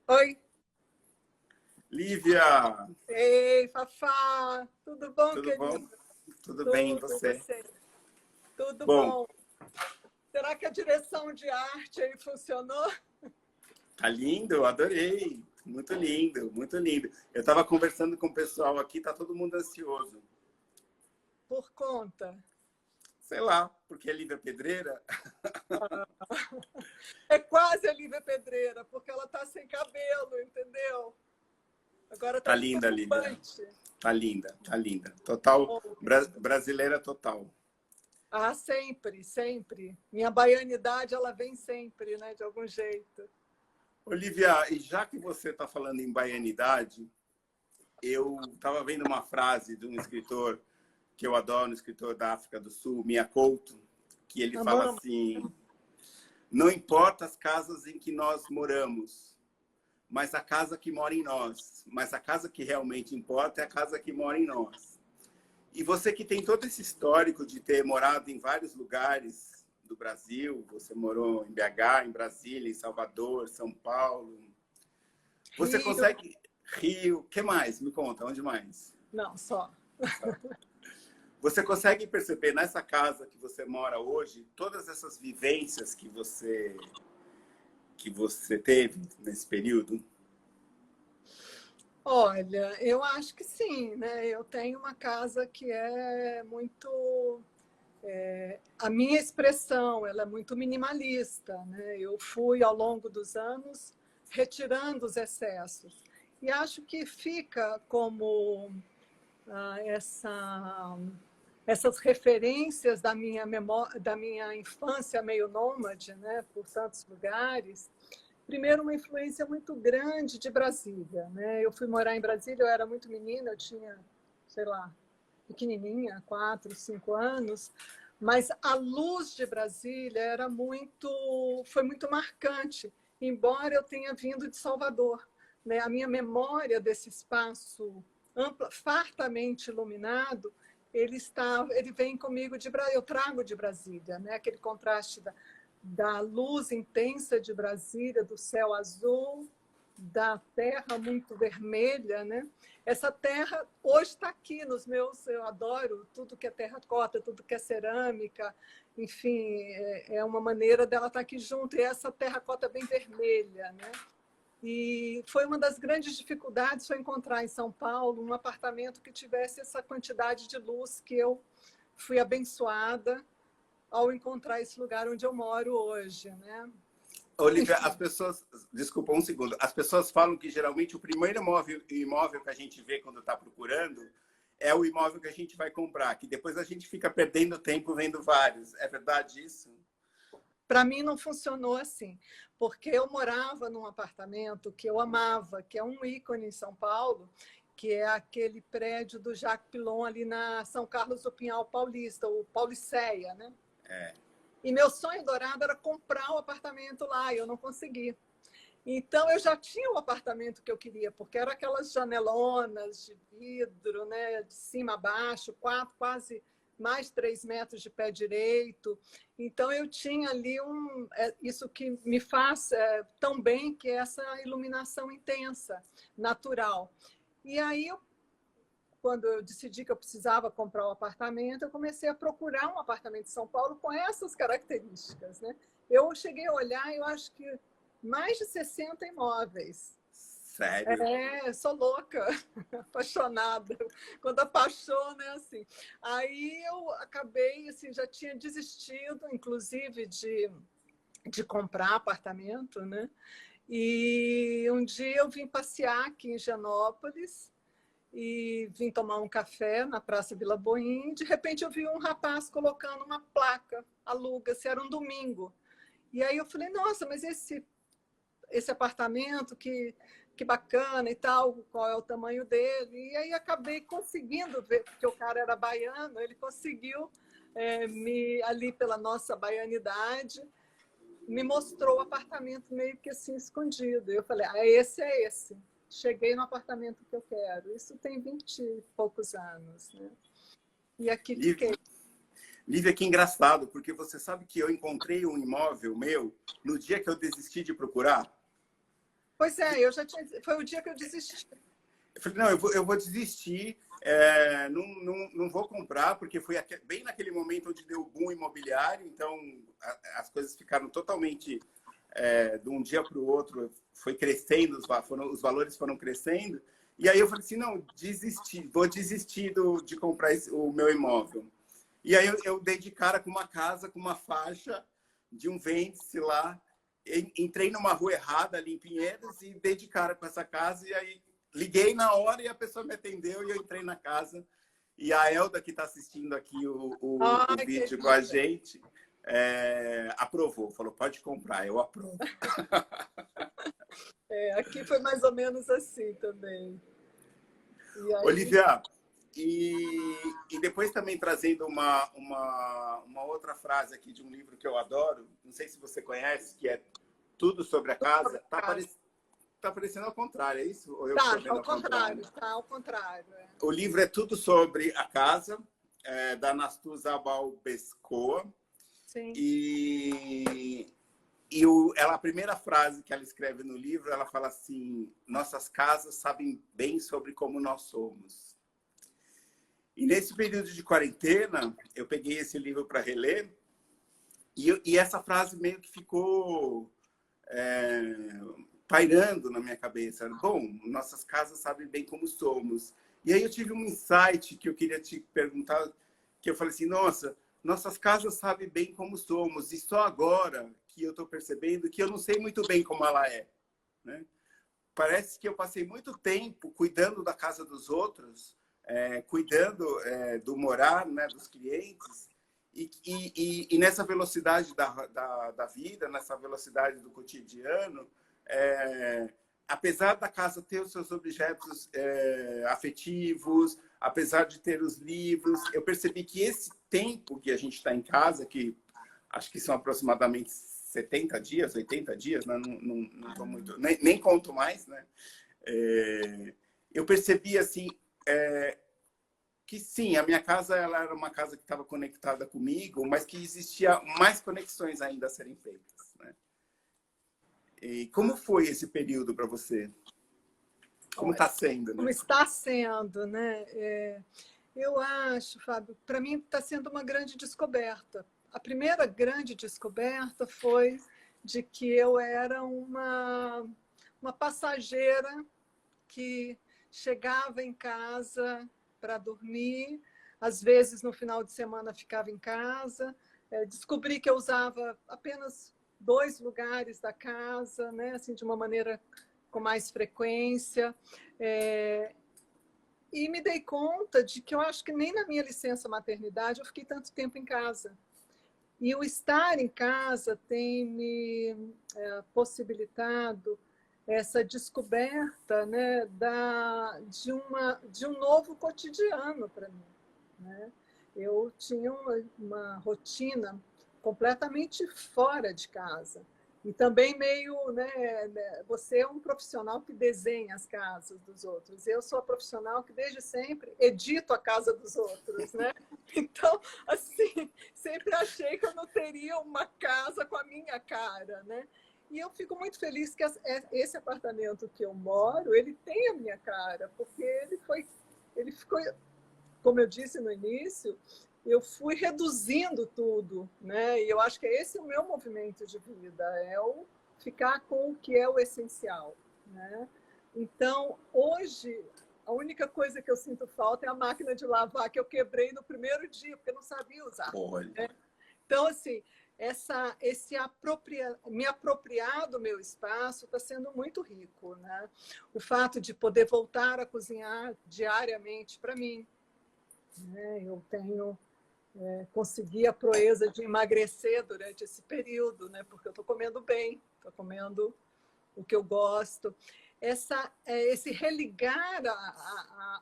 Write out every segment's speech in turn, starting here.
Oi. Lívia, Ei, Fafá. Tudo bom, tudo bom? querido? Tudo bem, e Tudo, e você? você? Tudo Bom, bom. Será que a direção de arte aí funcionou? tá lindo, eu adorei. Muito lindo, muito lindo. Eu estava conversando com o pessoal aqui, tá todo mundo ansioso. Por conta. Sei lá, porque a Lívia é pedreira. É quase a Lívia Pedreira, porque ela tá sem cabelo, entendeu? Agora Tá tá de linda, Lívia. turbante. Tá linda, tá linda. Total, Oh, querido. brasileira total. Ah, sempre, sempre. Minha baianidade, ela vem sempre, né? De algum jeito. Olivia, e já que você está falando em baianidade, eu estava vendo uma frase de um escritor que eu adoro, um escritor da África do Sul, Mia Couto, que ele fala Amamos. assim: não importa as casas em que nós moramos, mas a casa que mora em nós. Mas a casa que realmente importa é a casa que mora em nós. E você que tem todo esse histórico de ter morado em vários lugares do Brasil, você morou em BH, em Brasília, em Salvador, São Paulo. Você Rio. consegue... Rio, o que mais? Me conta, onde mais? Não, só. Só. Você consegue perceber nessa casa que você mora hoje todas essas vivências que você teve nesse período? Olha, eu acho que sim, né? Eu tenho uma casa que é muito... a minha expressão, ela é muito minimalista, né? Eu fui, ao longo dos anos, retirando os excessos. E acho que fica como ah, essa, essas referências da minha memória, da minha infância meio nômade, né? Por tantos lugares. Primeiro, uma influência muito grande de Brasília, né? Eu fui morar em Brasília, eu era muito menina, eu tinha, sei lá, pequenininha, 4, 5 anos, mas a luz de Brasília foi muito marcante, embora eu tenha vindo de Salvador, né? A minha memória desse espaço fartamente iluminado, ele vem comigo eu trago de Brasília, né? Aquele contraste da luz intensa de Brasília, do céu azul, da terra muito vermelha, né? Essa terra hoje está aqui nos meus, eu adoro tudo que é terracota, tudo que é cerâmica, enfim, é uma maneira dela estar aqui junto, e essa terracota bem vermelha, né? E foi uma das grandes dificuldades foi encontrar em São Paulo um apartamento que tivesse essa quantidade de luz que eu fui abençoada ao encontrar esse lugar onde eu moro hoje, né? Olivia, as Enfim, pessoas... Desculpa, um segundo. As pessoas falam que, geralmente, o primeiro imóvel que a gente vê quando está procurando é o imóvel que a gente vai comprar, que depois a gente fica perdendo tempo vendo vários. É verdade isso? para mim não funcionou assim, porque eu morava num apartamento que eu amava, que é um ícone em São Paulo, que é aquele prédio do Jacques Pilon ali na São Carlos do Pinhal Paulista, o Pauliceia, né? É. E meu sonho dourado era comprar um apartamento lá, e eu não consegui. Então, eu já tinha o apartamento que eu queria, porque eram aquelas janelonas de vidro, né, de cima a baixo, quase mais 3 metros de pé direito. Então, eu tinha ali isso que me faz tão bem, que é essa iluminação intensa, natural. E aí, quando eu decidi que eu precisava comprar um apartamento, eu comecei a procurar um apartamento em São Paulo com essas características, né? Eu cheguei a olhar, eu acho que mais de 60 imóveis. Sério? Sou louca, apaixonada. Quando apaixona é assim. Aí eu acabei, assim, já tinha desistido, inclusive, de comprar apartamento, né? E um dia eu vim passear aqui em Genópolis e vim tomar um café na Praça Vila Boim. De repente eu vi um rapaz colocando uma placa, aluga-se, era um domingo. E aí eu falei, nossa, mas esse apartamento, que bacana e tal, qual é o tamanho dele? E aí acabei conseguindo ver, porque o cara era baiano, ele conseguiu, ali pela nossa baianidade, me mostrou o apartamento meio que assim escondido. Eu falei, esse é esse. Cheguei no apartamento que eu quero. Isso tem 20 e poucos anos, né? E aqui Lívia, fiquei. Lívia, que engraçado, porque você sabe que eu encontrei um imóvel meu no dia que eu desisti de procurar? Pois é, eu já tinha, foi o dia que eu desisti. Eu falei, não, eu vou desistir, não vou comprar, porque foi bem naquele momento onde deu o boom imobiliário, então as coisas ficaram totalmente, de um dia para o outro, foi crescendo, os valores foram crescendo, e aí eu falei assim, não, vou desistir de comprar o meu imóvel. E aí eu dei de cara com uma casa, com uma faixa de um vende-se lá, entrei numa rua errada ali em Pinheiros e dei de cara com essa casa, e aí liguei na hora e a pessoa me atendeu e eu entrei na casa. E a Elda, que está assistindo aqui o Ai, vídeo com a gente, aprovou. Falou, pode comprar, eu aprovo. Aqui foi mais ou menos assim também. E aí, Olivia, e depois também trazendo uma outra frase aqui de um livro que eu adoro, não sei se você conhece, que é Tudo sobre a Casa. Tá parecendo ao contrário, é isso? Ou eu tá, estou vendo ao ao contrário? contrário, tá ao contrário. O livro é Tudo sobre a Casa, da Nastuza Balbescoa. Sim. A primeira frase que ela escreve no livro, ela fala assim, nossas casas sabem bem sobre como nós somos. E nesse período de quarentena, eu peguei esse livro para reler, e essa frase meio que ficou pairando na minha cabeça. Bom, nossas casas sabem bem como somos. E aí eu tive um insight que eu queria te perguntar, que eu falei assim, nossa, nossas casas sabem bem como somos, e só agora que eu estou percebendo que eu não sei muito bem como ela é, né? Parece que eu passei muito tempo cuidando da casa dos outros, cuidando do morar, né, dos clientes, e nessa velocidade da vida, nessa velocidade do cotidiano, apesar da casa ter os seus objetos afetivos, apesar de ter os livros, eu percebi que esse tempo que a gente está em casa, que acho que são aproximadamente 70 dias, 80 dias, né? Não tô muito, nem conto mais, né? Eu percebi assim que sim, a minha casa ela era uma casa que estava conectada comigo, mas que existia mais conexões ainda a serem feitas, né? E como foi esse período para você? Como está sendo, né? Como está sendo, né? Eu acho, Fábio, para mim está sendo uma grande descoberta. A primeira grande descoberta foi de que eu era uma passageira que chegava em casa para dormir, às vezes no final de semana ficava em casa. Descobri que eu usava apenas 2 lugares da casa, né? Assim, de uma maneira com mais frequência. E me dei conta de que eu acho que nem na minha licença maternidade eu fiquei tanto tempo em casa. E o estar em casa tem me possibilitado essa descoberta, né, de um novo cotidiano para mim, né? Eu tinha uma rotina completamente fora de casa. E também meio, né, você é um profissional que desenha as casas dos outros. Eu sou a profissional que desde sempre edito a casa dos outros, né? Então, assim, sempre achei que eu não teria uma casa com a minha cara, né? E eu fico muito feliz que esse apartamento que eu moro, ele tem a minha cara, porque ele ficou, como eu disse no início, eu fui reduzindo tudo, né? E eu acho que esse é o meu movimento de vida, é o ficar com o que é o essencial, né? Então, hoje, a única coisa que eu sinto falta é a máquina de lavar que eu quebrei no primeiro dia, porque eu não sabia usar. Né? Então, assim, me apropriar do meu espaço está sendo muito rico, né? O fato de poder voltar a cozinhar diariamente para mim, né? Eu consegui a proeza de emagrecer durante esse período, né? Porque eu estou comendo bem, estou comendo o que eu gosto. Esse religar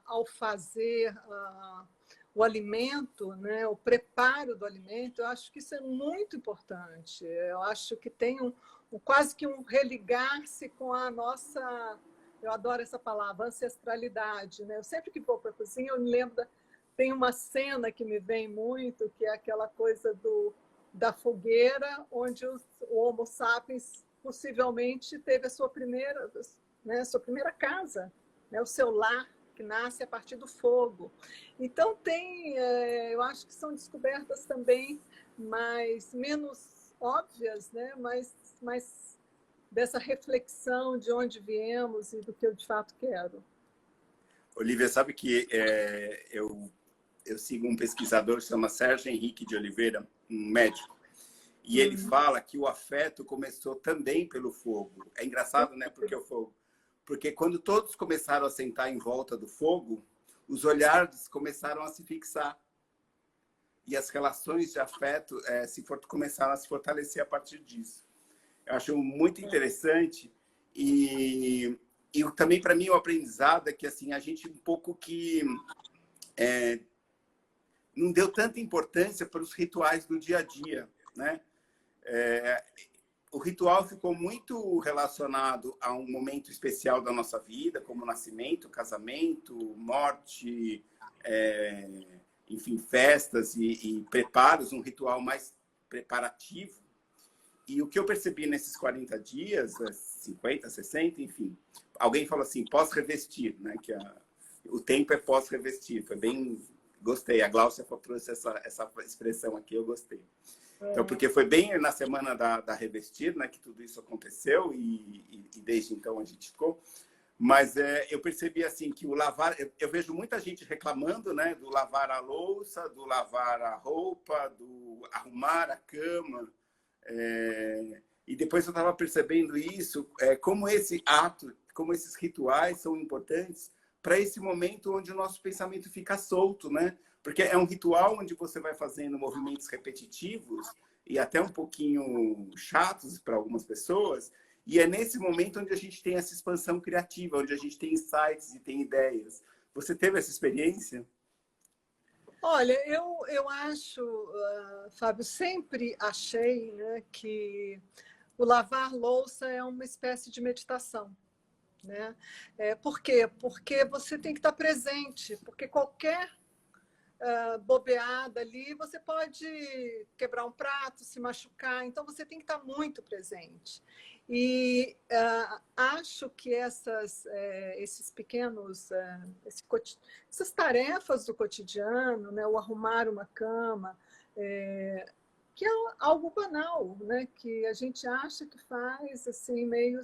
ao fazer o alimento, né? O preparo do alimento, eu acho que isso é muito importante. Eu acho que tem quase que um religar-se com a nossa, eu adoro essa palavra, ancestralidade, né? Eu sempre que vou para a cozinha, eu me lembro tem uma cena que me vem muito, que é aquela coisa da fogueira, onde o Homo sapiens possivelmente teve a sua primeira, né, a sua primeira casa, né, o seu lar, que nasce a partir do fogo. Então, eu acho que são descobertas também menos óbvias, né, mas dessa reflexão de onde viemos e do que eu de fato quero. Olivia, sabe que eu sigo um pesquisador que se chama Sérgio Henrique de Oliveira, um médico, e ele fala que o afeto começou também pelo fogo. É engraçado, né? Porque o fogo. Porque quando todos começaram a sentar em volta do fogo, os olhares começaram a se fixar. E as relações de afeto começaram a se fortalecer a partir disso. Eu acho muito interessante. E também, para mim, o aprendizado é que assim, a gente um pouco que não deu tanta importância para os rituais do dia a dia, né? O ritual ficou muito relacionado a um momento especial da nossa vida, como nascimento, casamento, morte, enfim, festas e preparos, um ritual mais preparativo. E o que eu percebi nesses 40 dias, 50, 60, enfim, alguém falou assim, pós-revestir, né? Que o tempo é pós-revestir. Foi bem... Gostei. A Gláucia trouxe essa expressão aqui, eu gostei. Então, porque foi bem na semana da Revestir, né, que tudo isso aconteceu e desde então a gente ficou. Mas eu percebi assim que o lavar... Eu vejo muita gente reclamando, né, do lavar a louça, do lavar a roupa, do arrumar a cama. E depois eu estava percebendo isso, como esse ato, como esses rituais são importantes para esse momento onde o nosso pensamento fica solto, né? Porque é um ritual onde você vai fazendo movimentos repetitivos e até um pouquinho chatos para algumas pessoas, e é nesse momento onde a gente tem essa expansão criativa, onde a gente tem insights e tem ideias. Você teve essa experiência? Olha, eu acho, Fábio, sempre achei, né, que o lavar louça é uma espécie de meditação. Né? Por quê? Porque você tem que estar presente, porque qualquer bobeada ali, você pode quebrar um prato, se machucar, então você tem que estar muito presente. E acho que esses pequenos, essas tarefas do cotidiano, né, o arrumar uma cama, que é algo banal, né, que a gente acha que faz assim, meio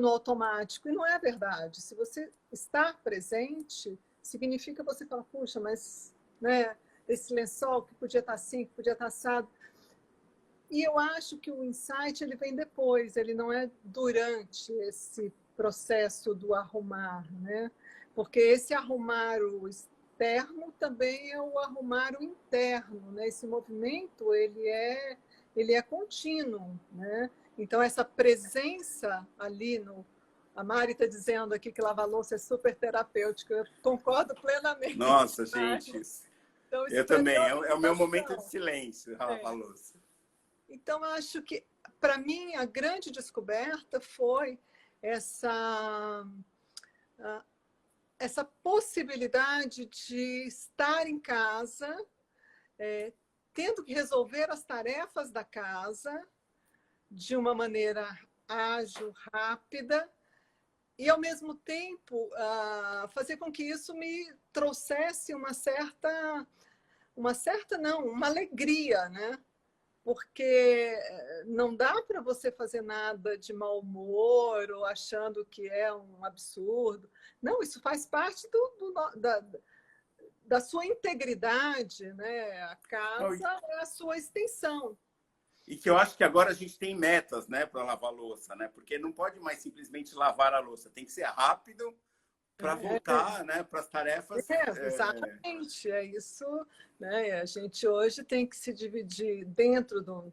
no automático, e não é verdade. Se você está presente, significa você falar, puxa, mas né, esse lençol que podia estar assim, que podia estar assado. E eu acho que o insight ele vem depois, ele não é durante esse processo do arrumar, né? Porque esse arrumar o externo também é o arrumar o interno, né? Esse movimento ele é contínuo, né? Então essa presença ali a Mari está dizendo aqui que lavar louça é super terapêutica, eu concordo plenamente. Nossa, gente, então, eu também, é o meu momento de silêncio, lavar louça. Então, acho que, para mim, a grande descoberta foi essa possibilidade de estar em casa, tendo que resolver as tarefas da casa de uma maneira ágil, rápida, e, ao mesmo tempo, fazer com que isso me trouxesse uma alegria, né? Porque não dá para você fazer nada de mau humor ou achando que é um absurdo. Não, isso faz parte da sua integridade, né? A casa é a sua extensão. E que eu acho que agora a gente tem metas, né, para lavar louça, né? Porque não pode mais simplesmente lavar a louça, tem que ser rápido para voltar, né, para as tarefas. Exatamente, é isso. Né? A gente hoje tem que se dividir dentro do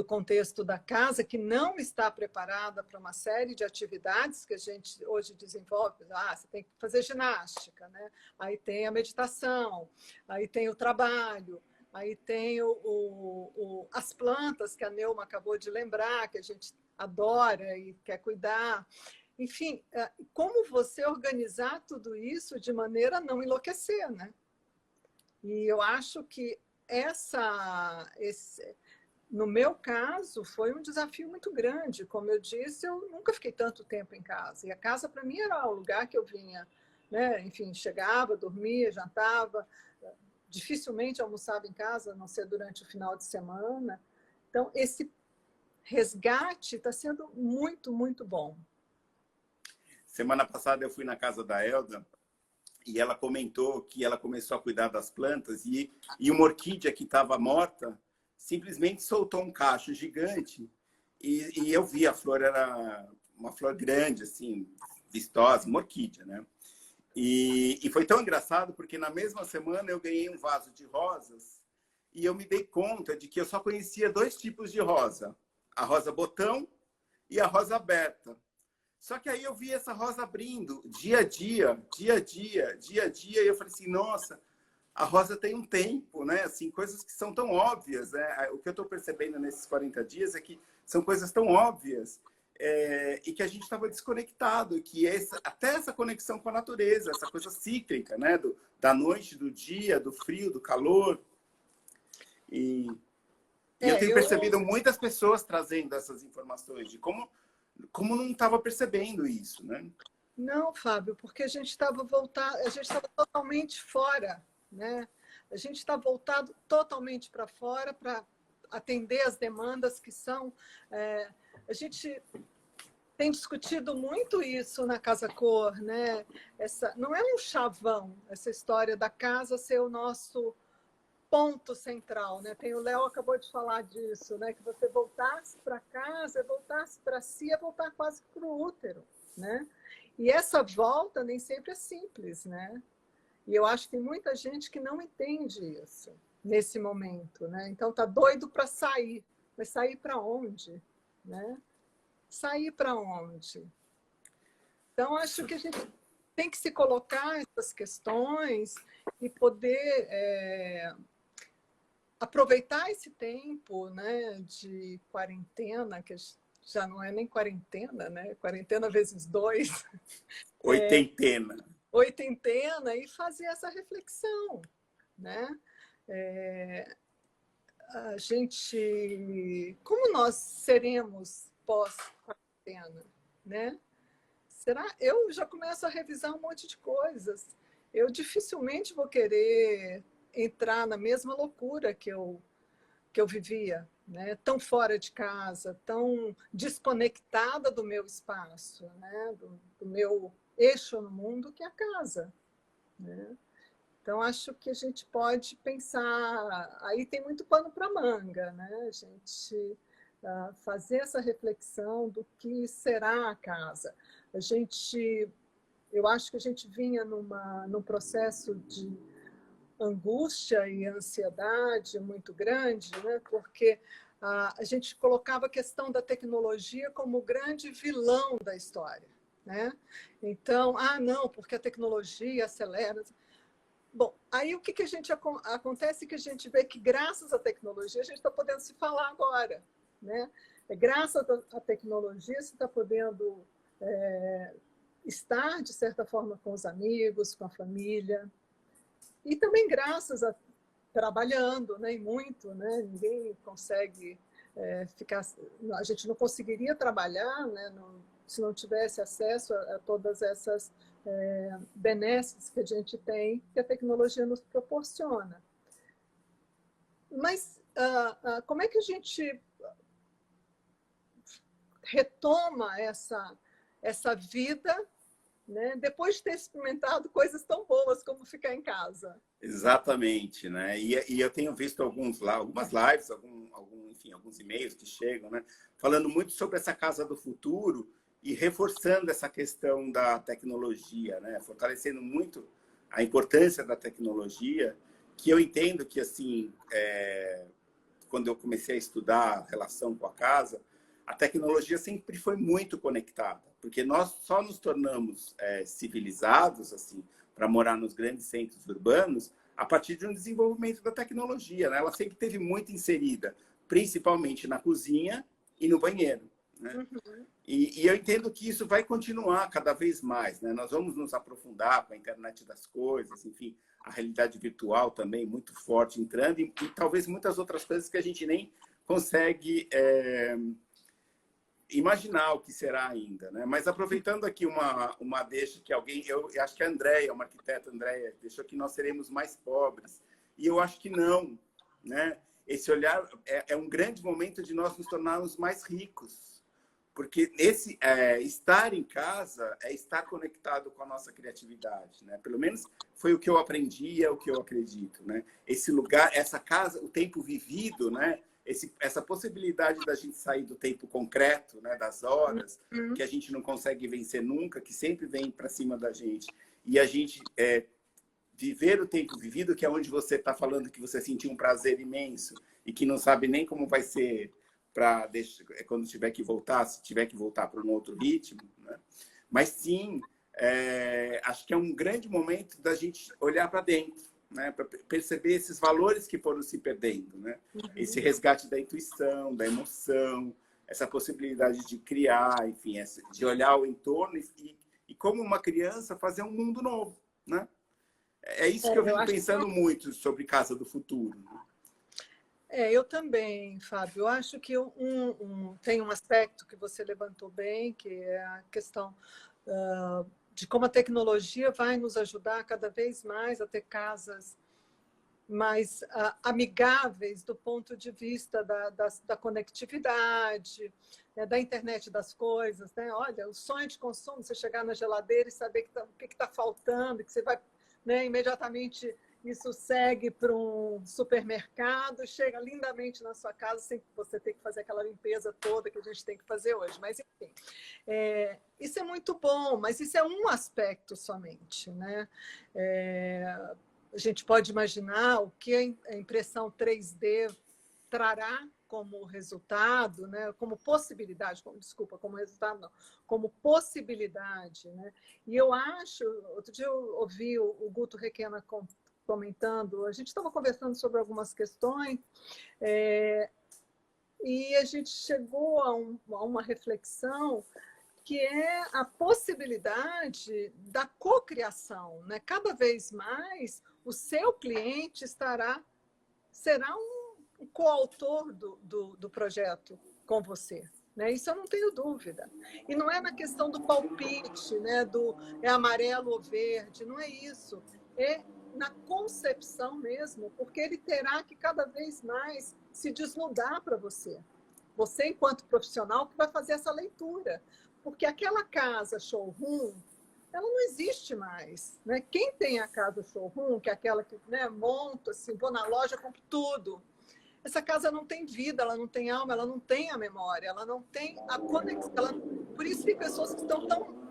contexto da casa, que não está preparada para uma série de atividades que a gente hoje desenvolve. Você tem que fazer ginástica, né? Aí tem a meditação, aí tem o trabalho, aí tem as plantas que a Neuma acabou de lembrar, que a gente adora e quer cuidar. Enfim, como você organizar tudo isso de maneira a não enlouquecer, né? E eu acho que no meu caso, foi um desafio muito grande. Como eu disse, eu nunca fiquei tanto tempo em casa. E a casa, para mim, era o lugar que eu vinha, né? Enfim, chegava, dormia, jantava. Dificilmente almoçava em casa, a não ser durante o final de semana. Então, esse resgate está sendo muito, muito bom. Semana passada eu fui na casa da Elda e ela comentou que ela começou a cuidar das plantas e uma orquídea que estava morta simplesmente soltou um cacho gigante e eu vi a flor, era uma flor grande, assim, vistosa, uma orquídea, né? E foi tão engraçado porque na mesma semana eu ganhei um vaso de rosas e eu me dei conta de que eu só conhecia 2 tipos de rosa, a rosa botão e a rosa aberta. Só que aí eu vi essa rosa abrindo dia a dia, dia a dia, dia a dia, e eu falei assim, nossa, a rosa tem um tempo, né? Assim, coisas que são tão óbvias, né? O que eu estou percebendo nesses 40 dias é que são coisas tão óbvias e que a gente estava desconectado, que até essa conexão com a natureza, essa coisa cíclica, né? Da noite, do dia, do frio, do calor. E eu tenho percebido muitas pessoas trazendo essas informações de como não estava percebendo isso, né? Não, Fábio, porque a gente estava totalmente fora, né? A gente está voltado totalmente para fora para atender as demandas que são. A gente tem discutido muito isso na Casa Cor, né? Não é um chavão, essa história da casa ser o nosso ponto central, né? O Léo acabou de falar disso, né? Que você voltasse para casa, voltasse para si, é voltar quase para o útero, né? E essa volta nem sempre é simples, né? E eu acho que tem muita gente que não entende isso nesse momento, né? Então tá doido para sair, mas sair para onde, né? Sair para onde? Então acho que a gente tem que se colocar essas questões e poder aproveitar esse tempo, né, de quarentena, que já não é nem quarentena, né? Quarentena vezes 2. Oitentena. Oitentena, e fazer essa reflexão, né? A gente, como nós seremos pós-quarentena, né? Eu já começo a revisar um monte de coisas. Eu dificilmente vou querer entrar na mesma loucura que eu vivia, né? Tão fora de casa, tão desconectada do meu espaço, né? do meu eixo no mundo, que é a casa, né? Então, acho que a gente pode pensar... Aí tem muito pano para manga, né? A gente fazer essa reflexão do que será a casa. Eu acho que a gente vinha num processo de angústia e ansiedade muito grande, né? Porque a gente colocava a questão da tecnologia como o grande vilão da história, né? Então, não, porque a tecnologia acelera. Bom, aí o que a gente acontece que a gente vê que graças à tecnologia a gente está podendo se falar agora, né? Graças à tecnologia você está podendo estar de certa forma com os amigos, com a família, e também graças a trabalhando, né? E muito, né? Ninguém consegue ficar. A gente não conseguiria trabalhar, né? Se não tivesse acesso a todas essas benesses que a gente tem, que a tecnologia nos proporciona. Mas como é que a gente retoma essa vida, né, depois de ter experimentado coisas tão boas como ficar em casa? Exatamente, né? E eu tenho visto algumas lives, enfim, alguns e-mails que chegam, né? Falando muito sobre essa casa do futuro e reforçando essa questão da tecnologia, né? Fortalecendo muito a importância da tecnologia, que eu entendo que, assim, quando eu comecei a estudar a relação com a casa, a tecnologia sempre foi muito conectada, porque nós só nos tornamos civilizados, assim, para morar nos grandes centros urbanos, a partir de um desenvolvimento da tecnologia, né? Ela sempre esteve muito inserida, principalmente na cozinha e no banheiro, né? Uhum. E eu entendo que isso vai continuar cada vez mais, né? Nós vamos nos aprofundar com a internet das coisas, enfim, a realidade virtual também muito forte entrando e talvez muitas outras coisas que a gente nem consegue imaginar o que será ainda, né? Mas aproveitando aqui uma deixa que alguém, eu acho que a Andréia, uma arquiteta Andréia, deixou que nós seremos mais pobres. E eu acho que não, né? Esse olhar é um grande momento de nós nos tornarmos mais ricos. Porque estar em casa é estar conectado com a nossa criatividade, né? Pelo menos foi o que eu aprendi e é o que eu acredito, né? Esse lugar, essa casa, o tempo vivido, né? Essa possibilidade da gente sair do tempo concreto, né? Das horas, que a gente não consegue vencer nunca, que sempre vem para cima da gente. E a gente viver o tempo vivido, que é onde você está falando que você sentiu um prazer imenso e que não sabe nem como vai ser para quando tiver que voltar, se tiver que voltar para um outro ritmo, né? Mas sim, acho que é um grande momento da gente olhar para dentro, né? Para perceber esses valores que foram se perdendo, né? Esse resgate da intuição, da emoção, essa possibilidade de criar, enfim, de olhar o entorno e como uma criança fazer um mundo novo, né? É isso que eu venho pensando muito sobre Casa do Futuro. Eu também, Fábio. Eu acho que tem um aspecto que você levantou bem, que é a questão de como a tecnologia vai nos ajudar cada vez mais a ter casas mais amigáveis do ponto de vista da conectividade, né, da internet das coisas, né? Olha, o sonho de consumo, você chegar na geladeira e saber o que está faltando, que você vai, né, imediatamente isso segue para um supermercado, chega lindamente na sua casa sem você ter que fazer aquela limpeza toda que a gente tem que fazer hoje. Mas, enfim, isso é muito bom, mas isso é um aspecto somente, né? A gente pode imaginar o que a impressão 3D trará como resultado, né? Como possibilidade, como resultado não, como possibilidade, né? E eu acho, outro dia eu ouvi o Guto Requena comentando, a gente estava conversando sobre algumas questões, e a gente chegou a uma reflexão que é a possibilidade da cocriação, né? Cada vez mais o seu cliente será um coautor do projeto com você. Né? Isso eu não tenho dúvida. E não é na questão do palpite, né? É amarelo ou verde, não é isso. É na concepção mesmo, porque ele terá que cada vez mais se desnudar para você. Você, enquanto profissional, que vai fazer essa leitura. Porque aquela casa showroom, ela não existe mais. Né? Quem tem a casa showroom, que é aquela que, né, monta, assim, vou na loja, compro tudo. Essa casa não tem vida, ela não tem alma, ela não tem a memória, ela não tem a conexão. Por isso tem pessoas que estão tão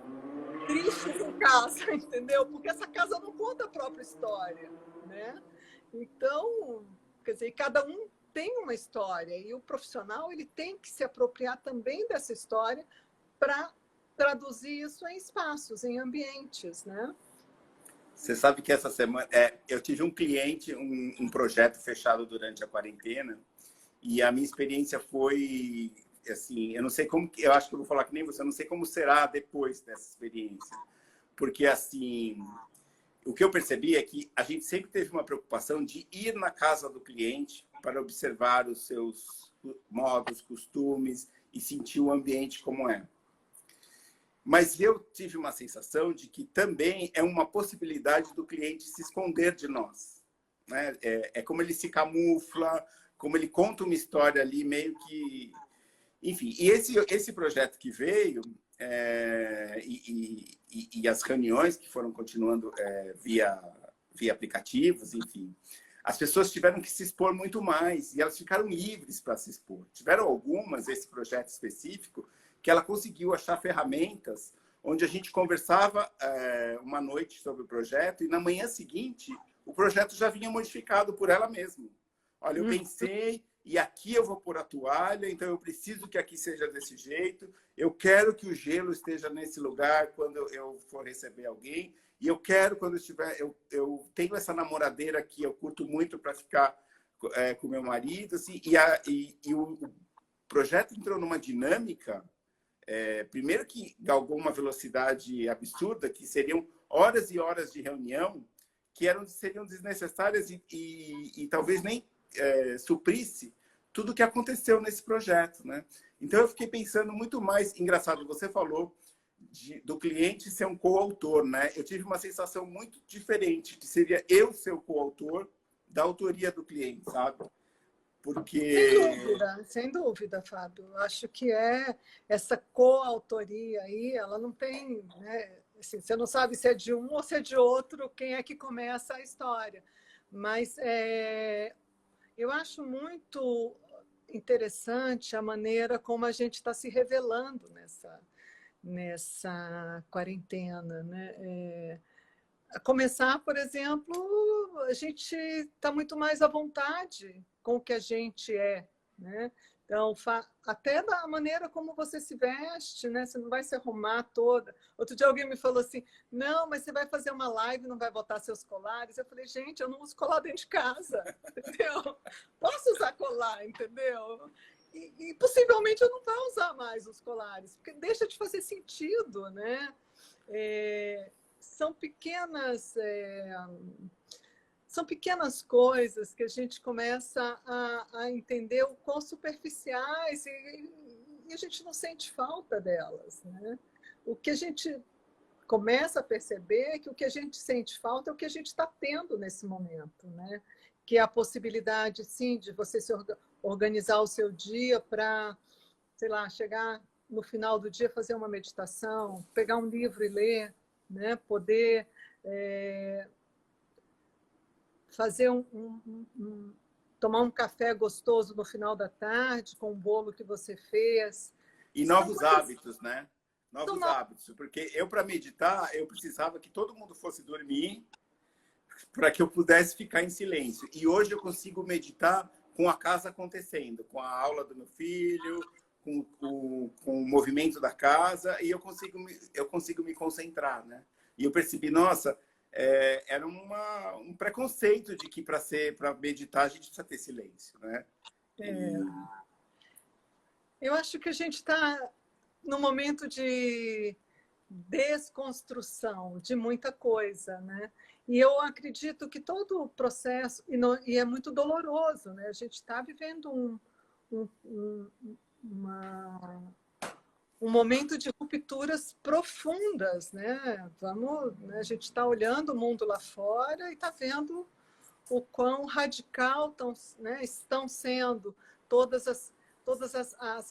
tristes em casa, entendeu? Porque essa casa não conta a própria história. Né? Então, quer dizer, cada um tem uma história e o profissional ele tem que se apropriar também dessa história para traduzir isso em espaços, em ambientes, né? Você sabe que essa semana eu tive um cliente, um projeto fechado durante a quarentena e a minha experiência foi assim, eu não sei como, eu acho que eu vou falar que nem você, eu não sei como será depois dessa experiência, porque assim, o que eu percebi é que a gente sempre teve uma preocupação de ir na casa do cliente para observar os seus modos, costumes e sentir o ambiente como é. Mas eu tive uma sensação de que também é uma possibilidade do cliente se esconder de nós. Né? É como ele se camufla, como ele conta uma história ali meio que... Enfim, e esse projeto que veio e as reuniões que foram continuando via aplicativos, enfim, as pessoas tiveram que se expor muito mais e elas ficaram livres para se expor. Tiveram algumas, esse projeto específico, que ela conseguiu achar ferramentas onde a gente conversava uma noite sobre o projeto e na manhã seguinte o projeto já vinha modificado por ela mesma. Olha, eu pensei e aqui eu vou pôr a toalha, então eu preciso que aqui seja desse jeito, eu quero que o gelo esteja nesse lugar quando eu for receber alguém e eu quero quando eu tenho essa namoradeira aqui, eu curto muito para ficar com meu marido, assim, e o projeto entrou numa dinâmica. Primeiro que galgou uma velocidade absurda, que seriam horas e horas de reunião que seriam desnecessárias e talvez nem suprisse tudo que aconteceu nesse projeto, né? Então eu fiquei pensando muito mais, engraçado, você falou do cliente ser um coautor, né? Eu tive uma sensação muito diferente, que seria eu ser o coautor da autoria do cliente, sabe? Porque... Sem dúvida, Fábio. Eu acho que essa coautoria aí, ela não tem, né? Assim, você não sabe se é de um ou se é de outro, quem é que começa a história. Mas eu acho muito interessante a maneira como a gente está se revelando nessa quarentena, né? A começar, por exemplo, a gente está muito mais à vontade com o que a gente é, né? Então, até da maneira como você se veste, né? Você não vai se arrumar toda. Outro dia alguém me falou assim, não, mas você vai fazer uma live e não vai botar seus colares. Eu falei, gente, eu não uso colar dentro de casa, entendeu? Posso usar colar, entendeu? E possivelmente eu não vou usar mais os colares, porque deixa de fazer sentido, né? São pequenas coisas que a gente começa a entender o quão superficiais e a gente não sente falta delas, né? O que a gente começa a perceber é que o que a gente sente falta é o que a gente está tendo nesse momento, né? Que é a possibilidade, sim, de você se organizar o seu dia para, sei lá, chegar no final do dia, fazer uma meditação, pegar um livro e ler, né? Poder fazer tomar um café gostoso no final da tarde com o bolo que você fez. E novos hábitos, né? Novos hábitos. Porque eu, para meditar, eu precisava que todo mundo fosse dormir para que eu pudesse ficar em silêncio. E hoje eu consigo meditar com a casa acontecendo, com a aula do meu filho, com o movimento da casa, e eu consigo me concentrar, né? E eu percebi, nossa, era um preconceito de que para meditar a gente precisa ter silêncio, né? Eu acho que a gente está num momento de desconstrução de muita coisa, né? E eu acredito que todo o processo, e é muito doloroso, né? A gente está vivendo um momento de rupturas profundas, né? A gente está olhando o mundo lá fora e está vendo o quão radical estão sendo todas as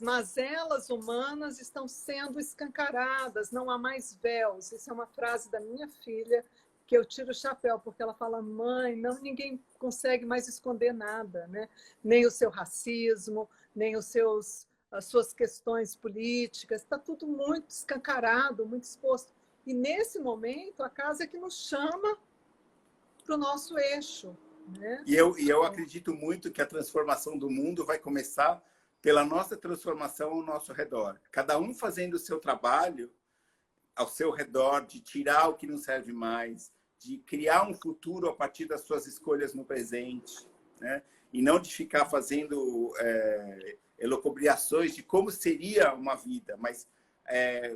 mazelas humanas estão sendo escancaradas, não há mais véus. Isso é uma frase da minha filha que eu tiro o chapéu, porque ela fala, mãe, ninguém consegue mais esconder nada, né? Nem o seu racismo, nem as suas questões políticas, está tudo muito escancarado, muito exposto. E nesse momento, a casa é que nos chama para o nosso eixo, né? E eu acredito muito que a transformação do mundo vai começar pela nossa transformação ao nosso redor. Cada um fazendo o seu trabalho ao seu redor, de tirar o que não serve mais, de criar um futuro a partir das suas escolhas no presente, né? E não de ficar fazendo elucubrações de como seria uma vida, mas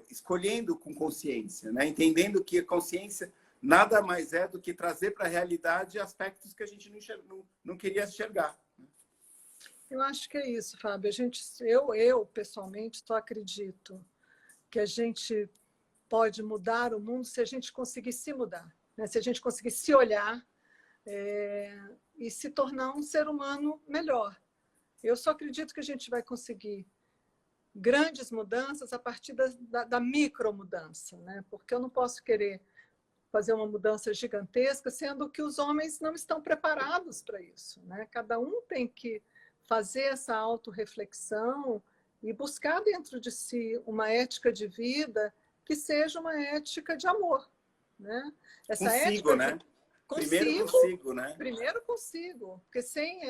escolhendo com consciência, né? Entendendo que a consciência nada mais é do que trazer para a realidade aspectos que a gente não queria enxergar. Eu acho que é isso, Fábio. Eu pessoalmente, só acredito que a gente pode mudar o mundo se a gente conseguir se mudar, né? Se a gente conseguir se olhar e se tornar um ser humano melhor. Eu só acredito que a gente vai conseguir grandes mudanças a partir da micromudança, né? Porque eu não posso querer fazer uma mudança gigantesca, sendo que os homens não estão preparados para isso, né? Cada um tem que fazer essa autorreflexão e buscar dentro de si uma ética de vida que seja uma ética de amor, né? Essa consigo, ética né? Primeiro consigo, porque sem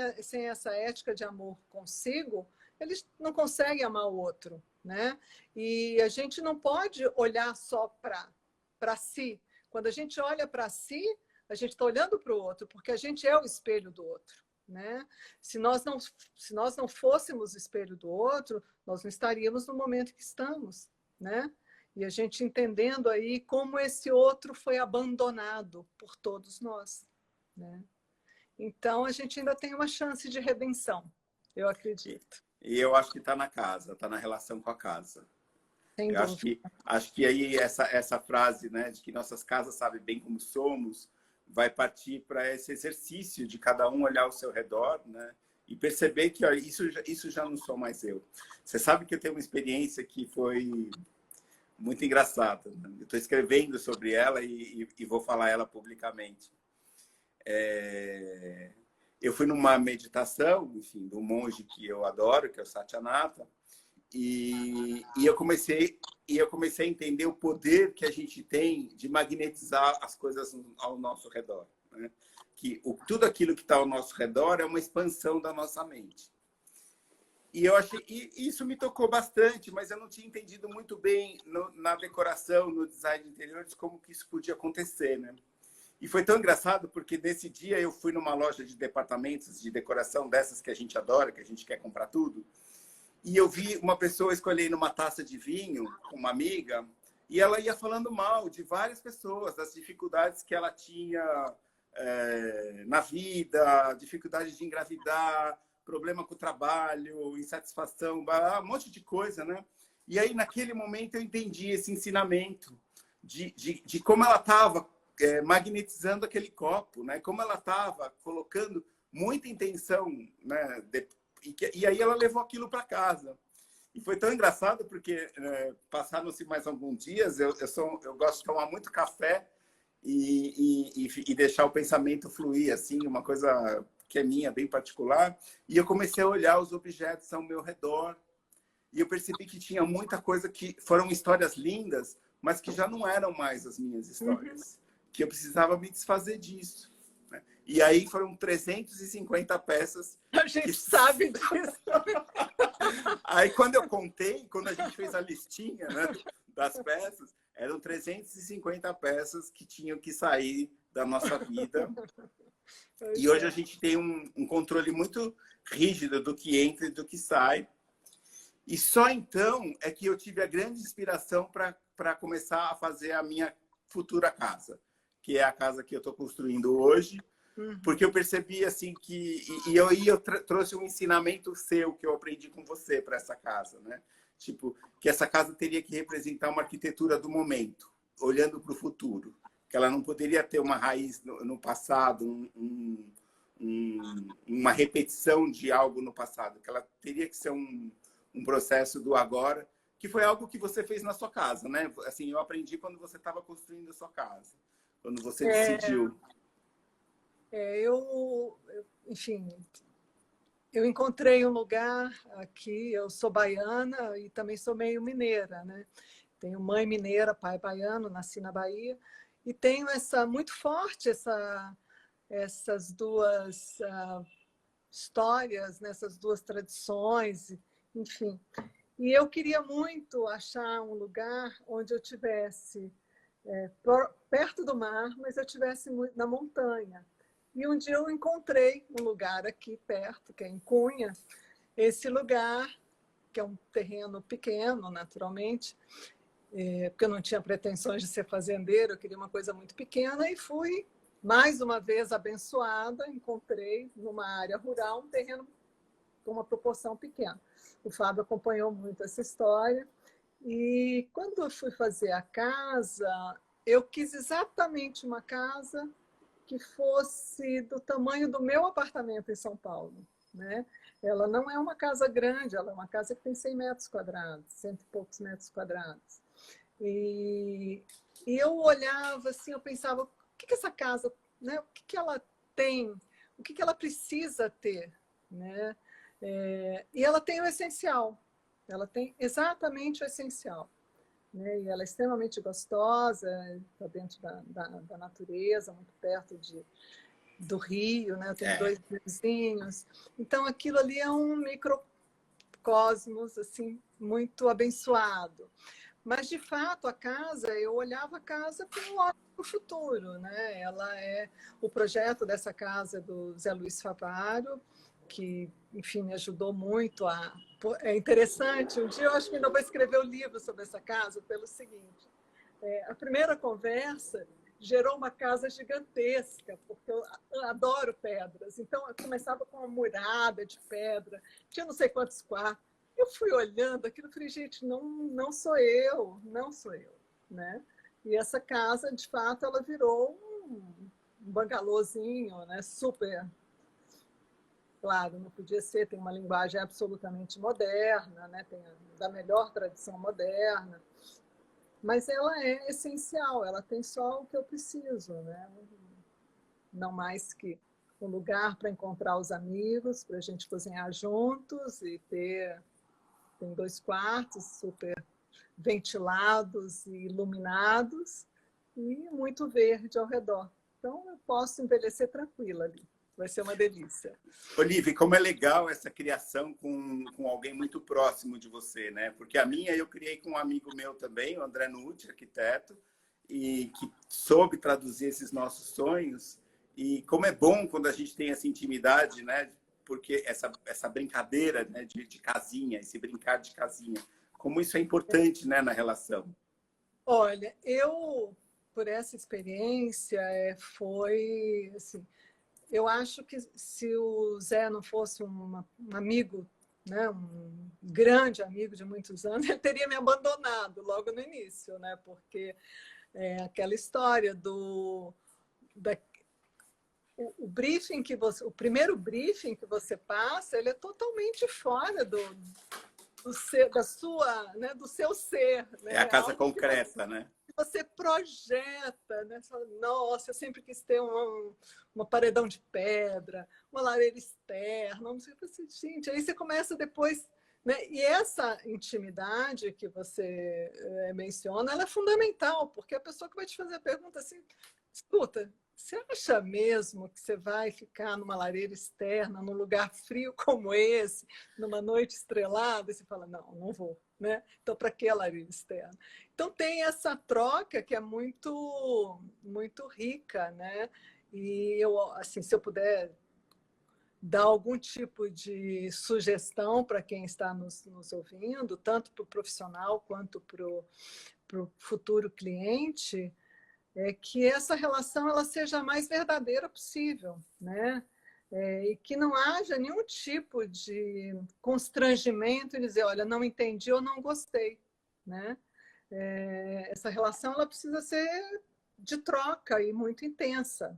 essa ética de amor consigo, eles não conseguem amar o outro, né? E a gente não pode olhar só para si. Quando a gente olha para si, a gente está olhando para o outro, porque a gente é o espelho do outro, né? Se nós não fôssemos o espelho do outro, nós não estaríamos no momento que estamos, né? E a gente entendendo aí como esse outro foi abandonado por todos nós, né? Então, a gente ainda tem uma chance de redenção. eu acredito. E eu acho que está na casa, está na relação com a casa. Sem Eu dúvida. acho que aí essa frase, né, de que nossas casas sabem bem como somos, vai partir para esse exercício de cada um olhar ao seu redor, né, e perceber que ó, isso já não sou mais eu. Você sabe que eu tenho uma experiência que foi muito engraçada. Né? Eu estou escrevendo sobre ela e vou falar ela publicamente. Eu fui numa meditação, enfim, de um monge que eu adoro, que é o Satyanata, e eu comecei a entender o poder que a gente tem de magnetizar as coisas ao nosso redor, né? Que tudo aquilo que está ao nosso redor é uma expansão da nossa mente. E eu achei, e isso me tocou bastante, mas eu não tinha entendido muito bem na decoração, no design de interiores, como que isso podia acontecer, né? E foi tão engraçado porque nesse dia eu fui numa loja de departamentos de decoração dessas que a gente adora, que a gente quer comprar tudo. E eu vi uma pessoa escolhendo uma taça de vinho, uma amiga, e ela ia falando mal de várias pessoas, das dificuldades que ela tinha na vida, dificuldade de engravidar, problema com o trabalho, insatisfação, um monte de coisa, né? E aí, naquele momento, eu entendi esse ensinamento de como ela estava magnetizando aquele copo, né? Como ela estava colocando muita intenção, né? E aí ela levou aquilo para casa. E foi tão engraçado porque passaram-se mais alguns dias, eu gosto de tomar muito café e deixar o pensamento fluir, assim, uma coisa que é minha, bem particular. E eu comecei a olhar os objetos ao meu redor e eu percebi que tinha muita coisa que foram histórias lindas, mas que já não eram mais as minhas histórias. Que eu precisava me desfazer disso. E aí foram 350 peças. A gente sabe disso. Aí quando eu contei, quando a gente fez a listinha, né, das peças, eram 350 peças que tinham que sair da nossa vida. E hoje a gente tem um controle muito rígido do que entra e do que sai. E só então é que eu tive a grande inspiração para começar a fazer a minha futura casa, que é a casa que eu estou construindo hoje. Porque eu percebi assim que eu trouxe um ensinamento seu que eu aprendi com você para essa casa, né? Tipo, que essa casa teria que representar uma arquitetura do momento, olhando para o futuro, que ela não poderia ter uma raiz no passado, uma repetição de algo no passado, que ela teria que ser um processo do agora, que foi algo que você fez na sua casa, né? Assim, eu aprendi quando você estava construindo a sua casa, quando você decidiu. Enfim, eu encontrei um lugar aqui, eu sou baiana e também sou meio mineira, né? Tenho mãe mineira, pai baiano, nasci na Bahia, e tenho muito forte essas duas histórias, nessas duas tradições, enfim. E eu queria muito achar um lugar onde eu tivesse perto do mar, mas eu tivesse na montanha. E um dia eu encontrei um lugar aqui perto, que é em Cunha, esse lugar, que é um terreno pequeno, naturalmente, porque eu não tinha pretensões de ser fazendeiro, eu queria uma coisa muito pequena, e fui, mais uma vez, abençoada, encontrei numa área rural um terreno com uma proporção pequena. O Fábio acompanhou muito essa história, e quando eu fui fazer a casa, eu quis exatamente uma casa que fosse do tamanho do meu apartamento em São Paulo, né? Ela não é uma casa grande, ela é uma casa que tem 100 metros quadrados, 100 e poucos metros quadrados. E eu olhava assim, eu pensava, o que essa casa, né? O que ela tem, o que ela precisa ter, né? E ela tem o essencial, ela tem exatamente o essencial. Né? E ela é extremamente gostosa, está dentro da natureza, muito perto do rio, né? Eu tenho 2 vizinhos. Então, aquilo ali é um microcosmos assim, muito abençoado. Mas, de fato, a casa, eu olhava a casa com um olho para o futuro. Né? Ela o projeto dessa casa do Zé Luiz Favaro, que, enfim, me ajudou muito a... É interessante, um dia eu acho que ainda vou escrever um livro sobre essa casa, pelo seguinte, a primeira conversa, gerou uma casa gigantesca, porque eu adoro pedras. Então, eu começava com uma murada de pedra, tinha não sei quantos quartos. Eu fui olhando aquilo e falei, gente, não sou eu, não sou eu, né? E essa casa, de fato, ela virou um bangalôzinho, né? Super, claro, não podia ser, tem uma linguagem absolutamente moderna, né? Tem da melhor tradição moderna, mas ela é essencial, ela tem só o que eu preciso, né? Não mais que um lugar para encontrar os amigos, para a gente cozinhar juntos e tem 2 quartos super ventilados e iluminados e muito verde ao redor. Então, eu posso envelhecer tranquila ali. Vai ser uma delícia. Olivia, como é legal essa criação com alguém muito próximo de você, né? Porque a minha eu criei com um amigo meu também, o André Nucci, arquiteto, e que soube traduzir esses nossos sonhos. E como é bom quando a gente tem essa intimidade, né? Porque essa brincadeira, né, de casinha, esse brincar de casinha, como isso é importante, né, na relação. Olha, eu, por essa experiência, foi assim, eu acho que se o Zé não fosse um amigo, né, um grande amigo de muitos anos, ele teria me abandonado logo no início, né, porque aquela história o briefing que o primeiro briefing que você passa, ele é totalmente fora da sua, né, do seu ser, né? É a casa Algo concreta, né? que você projeta, né? Você fala, nossa, eu sempre quis ter uma paredão de pedra, uma lareira externa, não sei o que assim, gente. Aí você começa depois, né? E essa intimidade que você menciona, ela é fundamental, porque a pessoa que vai te fazer a pergunta assim, escuta, você acha mesmo que você vai ficar numa lareira externa, num lugar frio como esse, numa noite estrelada? E você fala, não vou, né? Então, para que a lareira externa? Então, tem essa troca que é muito, muito rica, né? E eu, assim, se eu puder dar algum tipo de sugestão para quem está nos ouvindo, tanto para o profissional quanto para o futuro cliente, é que essa relação ela seja a mais verdadeira possível, né? E que não haja nenhum tipo de constrangimento em dizer, olha, não entendi ou não gostei, né? Essa relação ela precisa ser de troca e muito intensa.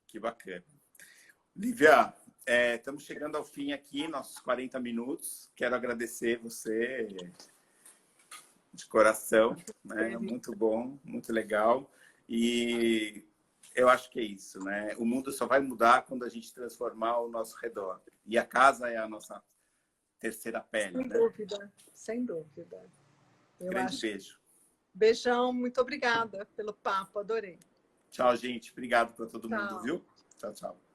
Que bacana. Lívia, estamos chegando ao fim aqui, nossos 40 minutos. Quero agradecer você de coração, né? Muito bom, muito legal. E eu acho que é isso, né? O mundo só vai mudar quando a gente transformar o nosso redor. E a casa é a nossa terceira pele, Sem né? dúvida, sem dúvida. Grande beijo. Beijão, muito obrigada pelo papo, adorei. Tchau, gente. Obrigado para todo mundo, Tchau. viu? Tchau, tchau.